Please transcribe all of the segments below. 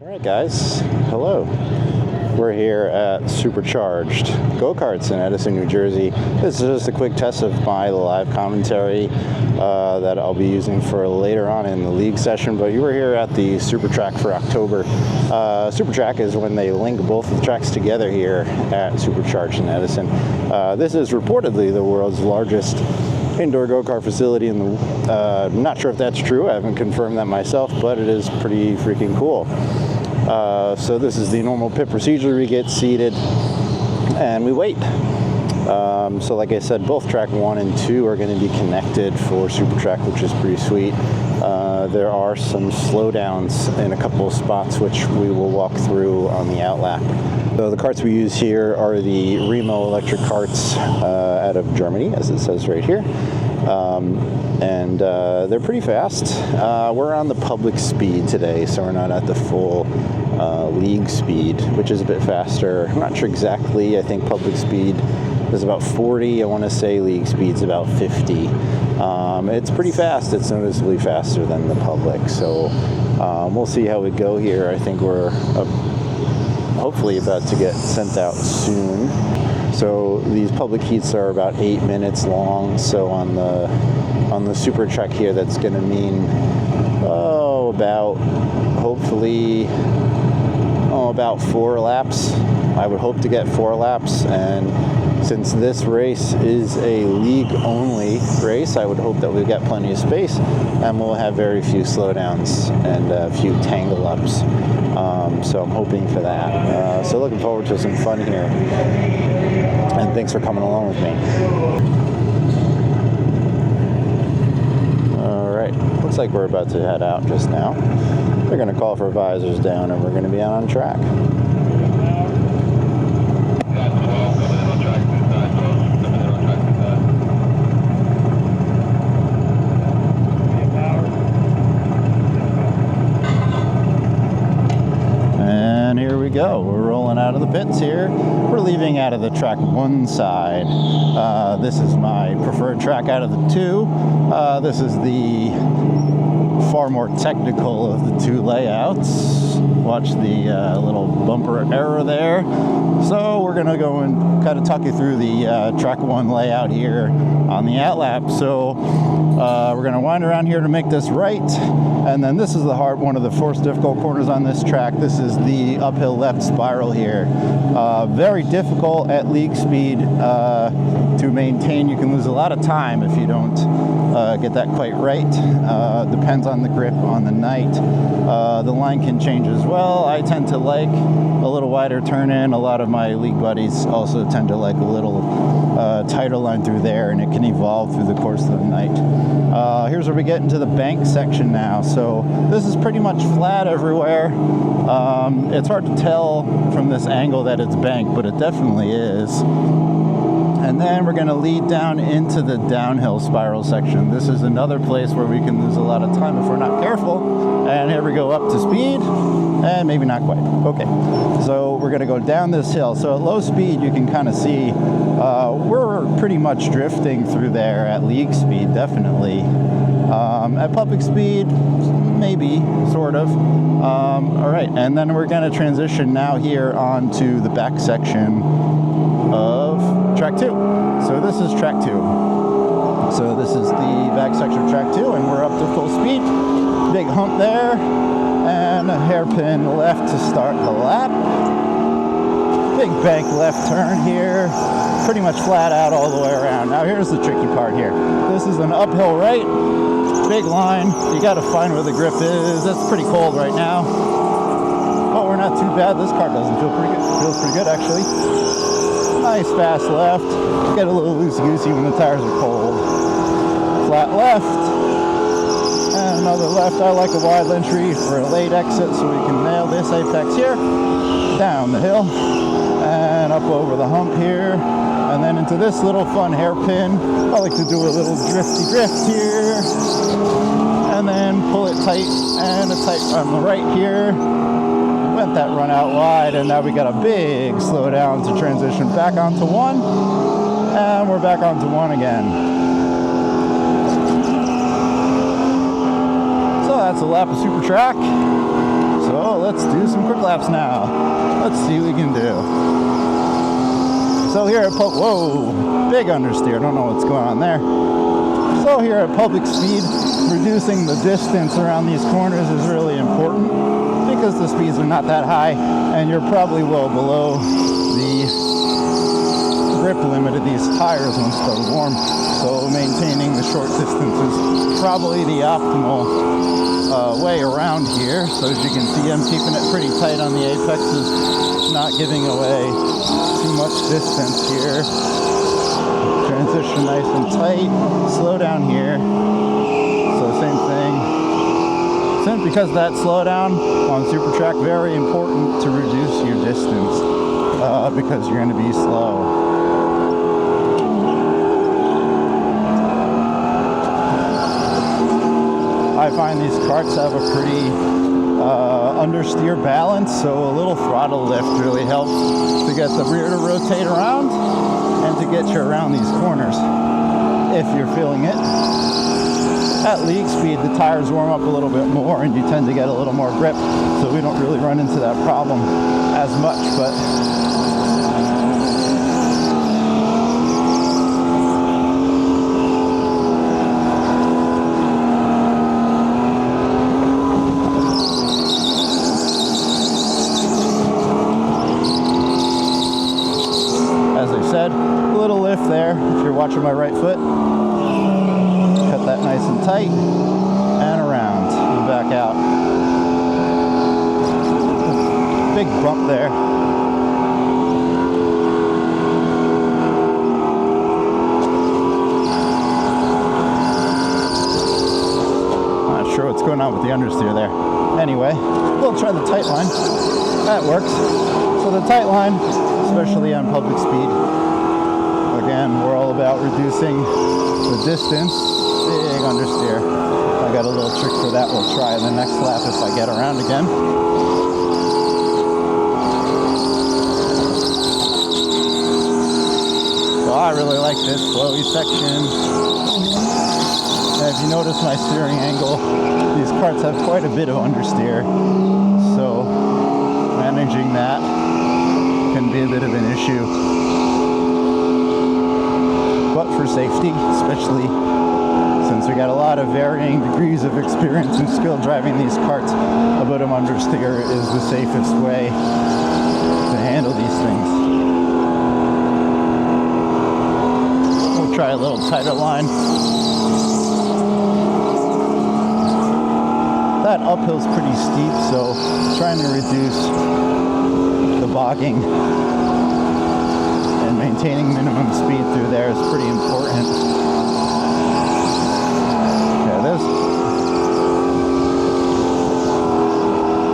All right, guys. Hello. We're here at Supercharged Go-Karts in Edison, New Jersey. This is just a quick test of my live commentary that I'll be using for later on in the league session. But you were here at the SUPERTRACK for October. SUPERTRACK is when they link both of the tracks together here at Supercharged in Edison. This is reportedly the world's largest indoor go-kart facility in the I'm not sure if that's true. I haven't confirmed that myself, but it is pretty freaking cool. So this is the normal pit procedure. We get seated and we wait. So like I said, both track 1 and 2 are going to be connected for SUPERTRACK, which is pretty sweet. There are some slowdowns in a couple of spots, which we will walk through on the outlap. So the karts we use here are the Remo electric karts out of Germany, as it says right here. And they're pretty fast. We're on the public speed today, so we're not at the full league speed, which is a bit faster. I'm not sure exactly. I think public speed is about 40. I want to say league speed's about 50. It's pretty fast. It's noticeably faster than the public. So we'll see how we go here. I think we're hopefully about to get sent out soon. So these public heats are about 8 minutes long. So on the SUPERTRACK here, that's going to mean about hopefully about 4 laps. I would hope to get 4 laps, and since this race is a league-only race, I would hope that we've got plenty of space and we'll have very few slowdowns and a few tangle-ups. So I'm hoping for that. So looking forward to some fun here. And thanks for coming along with me. All right, looks like we're about to head out just now. They're going to call for visors down and we're going to be out on track. And here we go. We're rolling out of the pits here. We're leaving out of the track 1 side. This is my preferred track out of the 2. This is the far more technical of the 2 layouts. Watch the little bumper error there. So we're going to go and kind of talk you through the track 1 layout here on the outlap. So we're going to wind around here to make this right. And then this is the one of the first difficult corners on this track. This is the uphill left spiral here. Very difficult at league speed to maintain. You can lose a lot of time if you don't get that quite right. Depends on the grip on the night. The line can change as well. I tend to like a little wider turn in. A lot of my league buddies also tend to like a little tighter line through there, and it can evolve through the course of the night. Here's where we get into the bank section now. So this is pretty much flat everywhere. It's hard to tell from this angle that it's banked, but it definitely is. And then we're going to lead down into the downhill spiral section. This is another place where we can lose a lot of time if we're not careful. And here we go up to speed, and maybe not quite. Okay, so we're going to go down this hill. So at low speed, you can kind of see we're pretty much drifting through there at league speed, definitely. At public speed, maybe, sort of. All right, and then we're going to transition now here onto the back section of track 2. So this is track 2. So this is the back section of track 2, and we're up to full speed. Big hump there, and a hairpin left to start the lap. Big bank left turn here. Pretty much flat out all the way around. Now here's the tricky part here. This is an uphill right. Big line. You got to find where the grip is. It's pretty cold right now. But we're not too bad. This car doesn't feel pretty good. Feels pretty good, actually. Nice fast left. Get a little loosey-goosey when the tires are cold. Flat left. And another left. I like a wide entry for a late exit so we can nail this apex here. Down the hill. And up over the hump here. And then into this little fun hairpin. I like to do a little drifty drift here. And then pull it tight. And a tight on the right here. Went that run out wide, and now we got a big slowdown to transition back onto 1, and we're back onto 1 again. So that's a lap of SUPERTRACK. So let's let's do some quick laps now. Let's see what we can do. So here at whoa, big understeer. I don't know what's going on there. So here at public speed, reducing the distance around these corners is really important because the speeds are not that high and you're probably well below the grip limit of these tires once they're warm. So maintaining the short distance is probably the optimal way around here. So as you can see, I'm keeping it pretty tight on the apexes, not giving away too much distance here. Transition nice and tight, slow down here. So same thing. Since because of that slowdown on SUPERTRACK, very important to reduce your distance because you're going to be slow. I find these karts have a pretty understeer balance, so a little throttle lift really helps to get the rear to rotate around and to get you around these corners if you're feeling it. At league speed, the tires warm up a little bit more and you tend to get a little more grip, so we don't really run into that problem as much. But a little lift there if you're watching my right foot. Cut that nice and tight and around and back out. Big bump there. Not sure what's going on with the understeer there. Anyway, we'll try the tight line. That works. So the tight line, especially on public speed, again, we're all about reducing the distance. Big understeer. I got a little trick for that. We'll try the next lap if I get around again. So I really like this flowy section. And if you notice my steering angle, these karts have quite a bit of understeer. So managing that can be a bit of an issue. But for safety, especially since we got a lot of varying degrees of experience and skill driving these karts, a bit of understeer is the safest way to handle these things. We'll try a little tighter line. That uphill's pretty steep, so trying to reduce the bogging and maintaining minimum speed through there is pretty important. Yeah,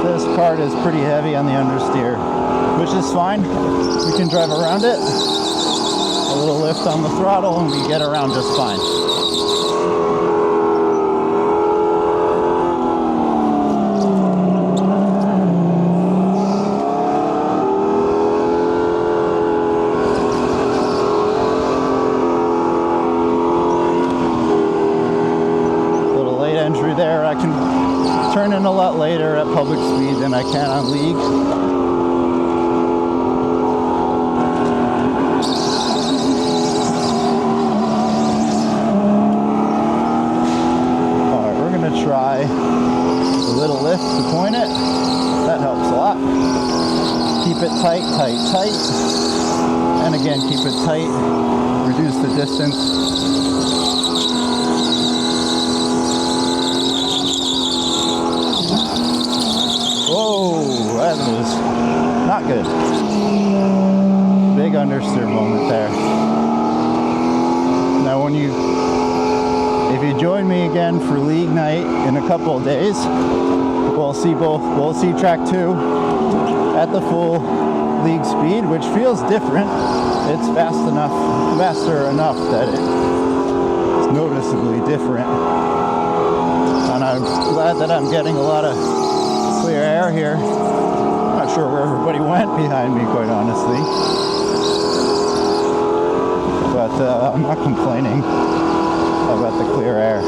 this kart is pretty heavy on the understeer, which is fine. We can drive around it. A little lift on the throttle and we get around just fine. There, I can turn in a lot later at public speed than I can on league. Alright, we're going to try a little lift to point it. That helps a lot. Keep it tight, tight, tight. And again, keep it tight. Reduce the distance. Whoa, that was not good. Big understeer moment there. Now if you join me again for league night in a couple of days, we'll see track 2 at the full league speed, which feels different. It's faster enough that it's noticeably different. And I'm glad that I'm getting a lot of clear air here. Not sure where everybody went behind me, quite honestly. But I'm not complaining about the clear air.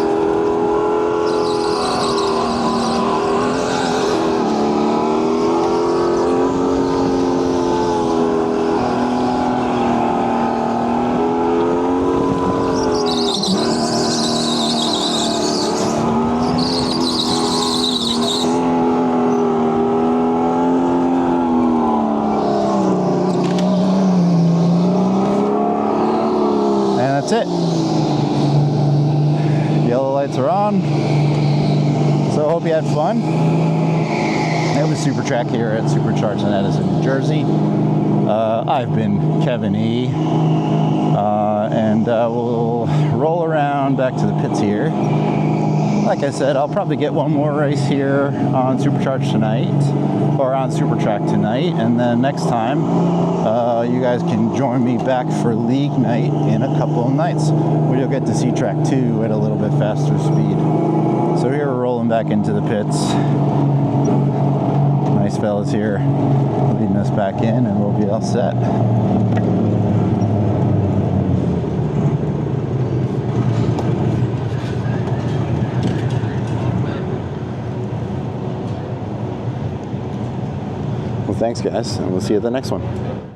that's it. Yellow lights are on. So I hope you had fun. It was SUPERTRACK here at Supercharged in Edison, New Jersey. I've been Kevin E. And we'll roll around back to the pits here. Like I said, I'll probably get one more race here on Supercharged tonight, or on SUPERTRACK tonight, and then next time you guys can join me back for league night in a couple of nights, where you'll get to see track 2 at a little bit faster speed. So here we're rolling back into the pits. Nice fellas here leading us back in, and we'll be all set. Well, thanks guys, and we'll see you at the next one.